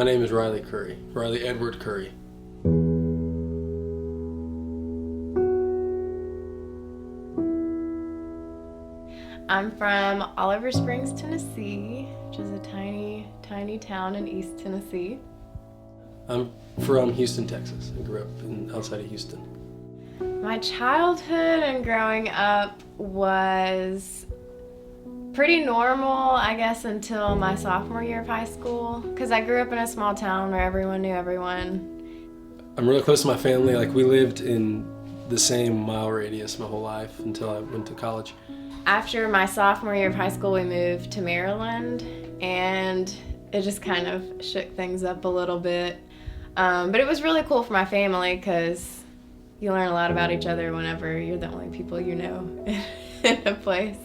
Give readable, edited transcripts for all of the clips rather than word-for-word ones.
My name is Riley Curry, Riley Edward Curry. I'm from Oliver Springs, Tennessee, which is a tiny, tiny town in East Tennessee. I'm from Houston, Texas. I grew up outside of Houston. My childhood and growing up was pretty normal, I guess, until my sophomore year of high school, because I grew up in a small town where everyone knew everyone. I'm really close to my family. Like, we lived in the same mile radius my whole life until I went to college. After my sophomore year of high school, we moved to Maryland, and it just kind of shook things up a little bit. But it was really cool for my family because you learn a lot about each other whenever you're the only people you know in a place.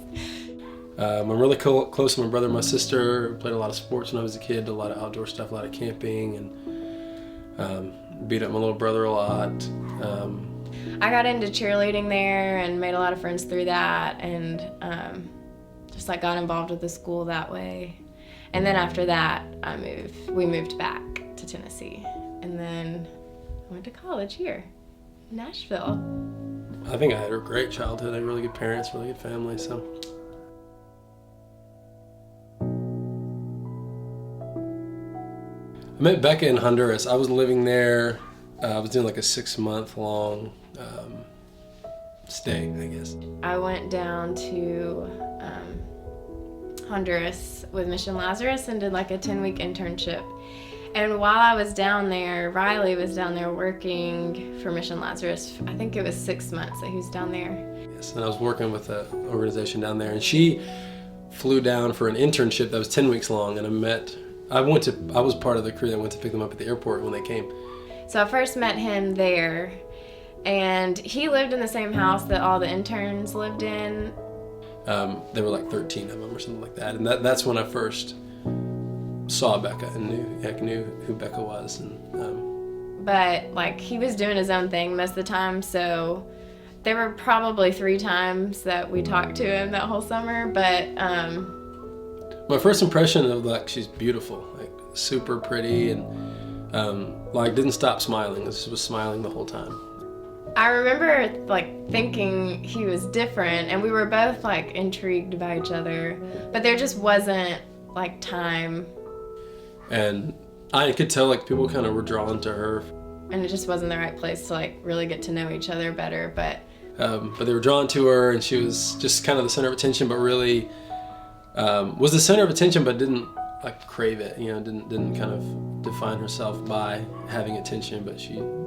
I'm really close to my brother and my sister. Played a lot of sports when I was a kid, did a lot of outdoor stuff, a lot of camping, and beat up my little brother a lot. I got into cheerleading there and made a lot of friends through that, and just like got involved with the school that way. And then after that, we moved back to Tennessee, and then I went to college here in Nashville. I think I had a great childhood. I had really good parents, really good family, so. I met Becca in Honduras. I was living there. I was doing like a 6-month-long stay, I guess. I went down to Honduras with Mission Lazarus and did like a 10-week internship. And while I was down there, Riley was down there working for Mission Lazarus. I think it was 6 months that he was down there. Yes, and I was working with an organization down there, and she flew down for an internship that was 10 weeks long, and I was part of the crew that went to pick them up at the airport when they came. So I first met him there, and he lived in the same house that all the interns lived in. There were like 13 of them or something like that, and that's when I first saw Becca and knew who Becca was. But like, he was doing his own thing most of the time, so there were probably 3 times that we talked to him that whole summer. But my first impression of, like, she's beautiful, like super pretty, and like didn't stop smiling. She was smiling the whole time. I remember like thinking he was different, and we were both like intrigued by each other, but there just wasn't like time. And I could tell like people kind of were drawn to her. And it just wasn't the right place to like really get to know each other better, but they were drawn to her, and she was just kind of the center of attention, but really was the center of attention, but didn't like crave it, didn't kind of define herself by having attention, but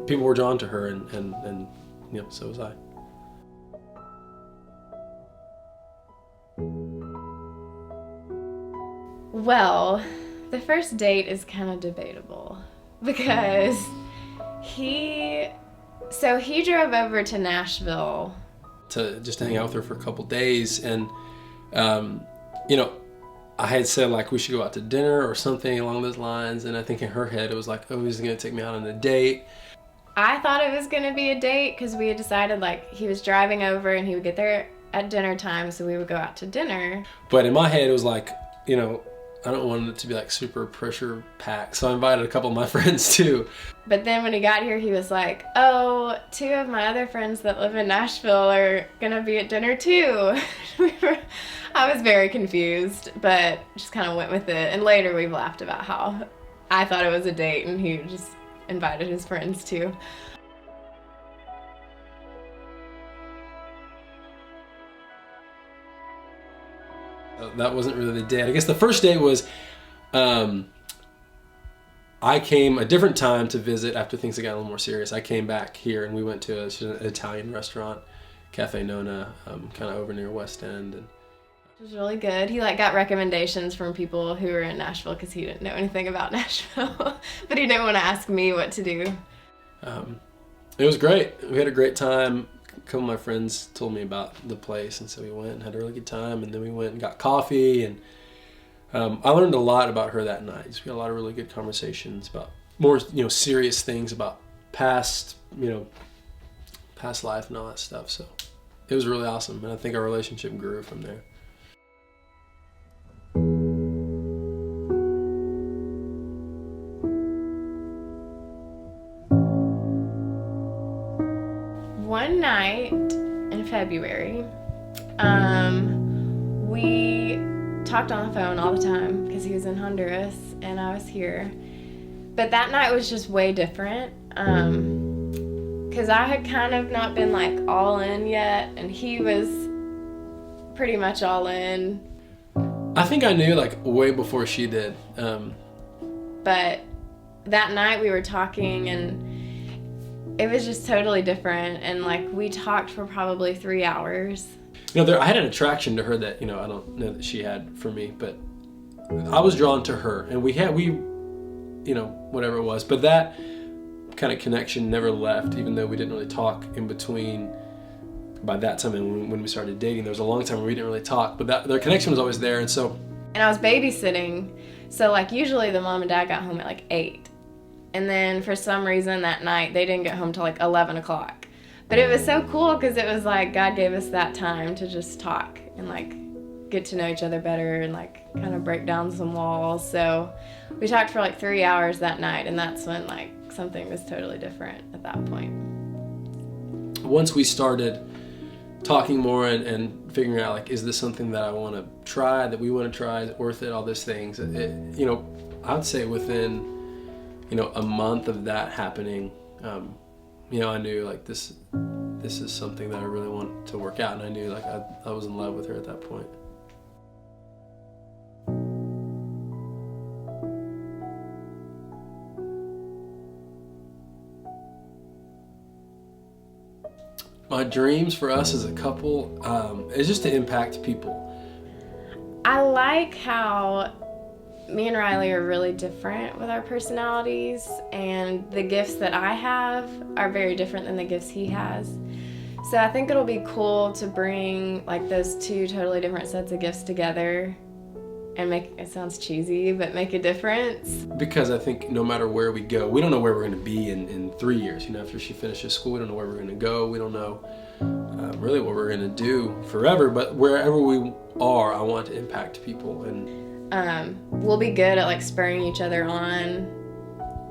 people were drawn to her, and so was I. Well, the first date is kind of debatable because he drove over to Nashville to just hang out with her for a couple days, and I had said like we should go out to dinner or something along those lines, and I think in her head it was like, oh, he's gonna take me out on a date. I thought it was gonna be a date because we had decided like he was driving over and he would get there at dinner time, so we would go out to dinner. But in my head it was like, I don't want it to be like super pressure packed, so I invited a couple of my friends too. But then when he got here, he was like, oh, 2 of my other friends that live in Nashville are gonna be at dinner too. I was very confused, but just kind of went with it. And later we laughed about how I thought it was a date and he just invited his friends too. That wasn't really the date. I guess the first date was, I came a different time to visit after things had gotten a little more serious. I came back here and we went to an Italian restaurant, Cafe Nona, kind of over near West End. And it was really good. He like got recommendations from people who were in Nashville because he didn't know anything about Nashville, but he didn't want to ask me what to do. It was great. We had a great time. A couple of my friends told me about the place, and so we went and had a really good time, and then we went and got coffee, and I learned a lot about her that night. We had a lot of really good conversations about more, serious things about past life and all that stuff. So it was really awesome, and I think our relationship grew from there. February. We talked on the phone all the time because he was in Honduras and I was here. But that night was just way different. Because I had kind of not been like all in yet, and he was pretty much all in. I think I knew like way before she did. But that night we were talking, and it was just totally different. And like we talked for probably 3 hours. I had an attraction to her that I don't know that she had for me, but I was drawn to her, and we whatever it was, but that kind of connection never left, even though we didn't really talk in between. By that time, and when we started dating, there was a long time where we didn't really talk, but their connection was always there. And I was babysitting, so like usually the mom and dad got home at like 8, and then for some reason that night they didn't get home till like 11 o'clock. But it was so cool because it was like God gave us that time to just talk and like get to know each other better and like kind of break down some walls. So we talked for like 3 hours that night, and that's when like something was totally different at that point. Once we started talking more and figuring out like, is this something that I want to try, that we want to try, is it worth it, all those things, I'd say within a month of that happening, I knew like this is something that I really want to work out, and I knew like I was in love with her at that point. My dreams for us as a couple is just to impact people. I like how me and Riley are really different with our personalities, and the gifts that I have are very different than the gifts he has. So I think it'll be cool to bring like those two totally different sets of gifts together and make, it sounds cheesy, but make a difference. Because I think no matter where we go, we don't know where we're going to be in 3 years. After she finishes school, we don't know where we're going to go. We don't know really what we're going to do forever, but wherever we are, I want to impact people. And we'll be good at like spurring each other on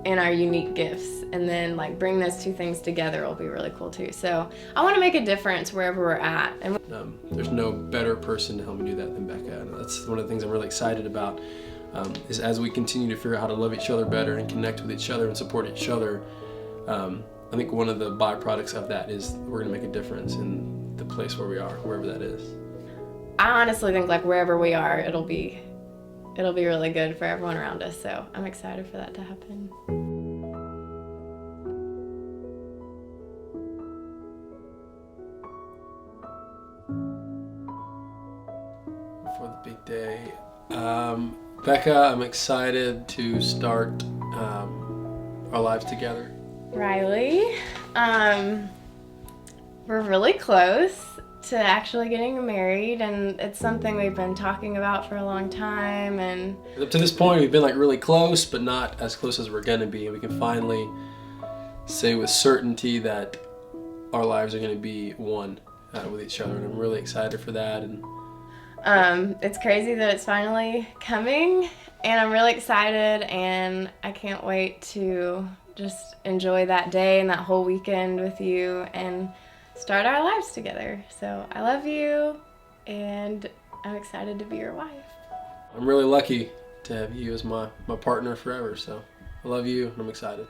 in our unique gifts, and then like bring those two things together will be really cool too. So I want to make a difference wherever we're at. And there's no better person to help me do that than Becca. And that's one of the things I'm really excited about, is as we continue to figure out how to love each other better and connect with each other and support each other, I think one of the byproducts of that is we're going to make a difference in the place where we are, wherever that is. I honestly think like wherever we are, it'll be really good for everyone around us. So I'm excited for that to happen. For the big day, Becca, I'm excited to start our lives together. Riley, we're really close to actually getting married, and it's something we've been talking about for a long time. And up to this point, we've been like really close, but not as close as we're gonna be. And we can finally say with certainty that our lives are gonna be one with each other, and I'm really excited for that. And it's crazy that it's finally coming, and I'm really excited, and I can't wait to just enjoy that day and that whole weekend with you and start our lives together. So I love you, and I'm excited to be your wife. I'm really lucky to have you as my partner forever, so I love you and I'm excited.